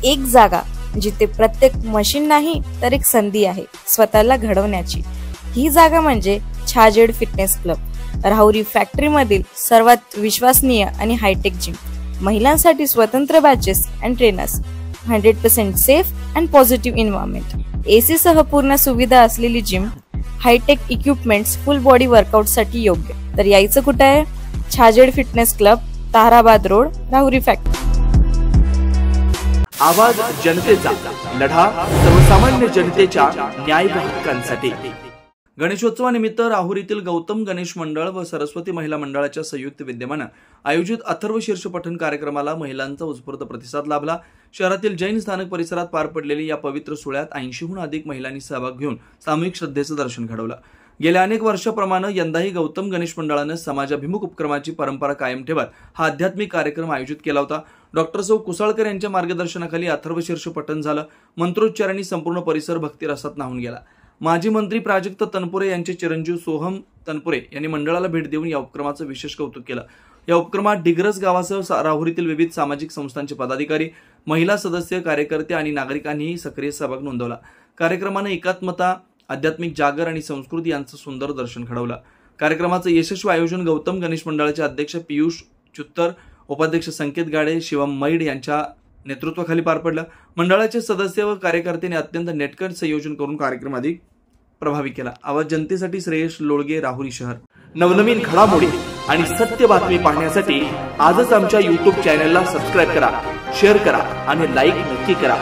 एक जागा जिथे प्रत्येक मशीन नाही तर एक संधी आहे स्वतःला घडवण्याची। ही जागा म्हणजे Chhajed fitness club, Rahuri factory मधील सर्वात विश्वसनीय आणि हायटेक जिम। महिलांसाठी स्वतंत्र batches and trainers, 100% safe and positive environment, AC सह पूर्ण सुविधा असलेली gym, hi-tech equipments, full body workout साठी योग्य। तर यायचं कुठे आहे? Chhajed fitness club, Tarabad road, Rahuri factory. आवाज जनतेचा, लढा सर्वसामान्य जनतेच्या न्याय व हक्कांसाठी। गणेशोत्सवानिमित्त राहुरीतील गौतम गणेश मंडळ व सरस्वती महिला मंडळाच्या संयुक्त विद्यमाने आयोजित अथर्व शीर्ष पठण कार्यक्रमाला महिलांचा उत्स्फूर्त प्रतिसाद लाभला। शहरातील जैन स्थानक परिसरात पार पडलेली या पवित्र सोहळ्यात 80हून अधिक महिलांनी सहभाग घेऊन सामूहिक श्रद्धेचं दर्शन घडवलं। गेल्या अनेक वर्षांप्रमाणे यंदाही गौतम गणेश मंडळाने समाजाभिमुख उपक्रमाची परंपरा कायम ठेवत हा आध्यात्मिक कार्यक्रम आयोजित केला होता। डॉक्टर सौ कुसाळकर यांच्या मार्गदर्शनाखाली अथर्व शीर्ष पठण झालं। मंत्रोच्चारांनी संपूर्ण परिसर भक्तिरसात न्हाऊन गेला। माजी मंत्री प्राजक्त तनपुरे यांचे चिरंजीव सोहम तनपुरे यांनी मंडळाला भेट देऊन या उपक्रमाचं विशेष कौतुक केलं। या उपक्रमात डिग्रस गावासह राहुरीतील विविध सामाजिक संस्थांचे पदाधिकारी, महिला सदस्य, कार्यकर्ते आणि नागरिकांनीही सक्रिय सहभाग नोंदवला। कार्यक्रमाने एकात्मता, आध्यात्मिक जागर आणि संस्कृती यांचं सुंदर दर्शन घडवलं। कार्यक्रमाचं यशस्वी आयोजन गौतम गणेश मंडळाचे अध्यक्ष पियुष चुत्तर, उपाध्यक्ष संकेत गाडे, शिवम मैड यांच्या नेतृत्वाखाली पार पडलं। मंडळाचे सदस्य व कार्यकर्त्यांनी अत्यंत नेटकट संयोजन करून कार्यक्रम अधिक प्रभावी केला। आवाज जनतेसाठी श्रेयश लोळगे, राहुरी शहर। नवनवीन घडामोडी आणि सत्य बातमी पाहण्यासाठी आजच आमच्या YouTube चॅनलला सबस्क्राइब करा, शेअर करा आणि लाईक नक्की करा।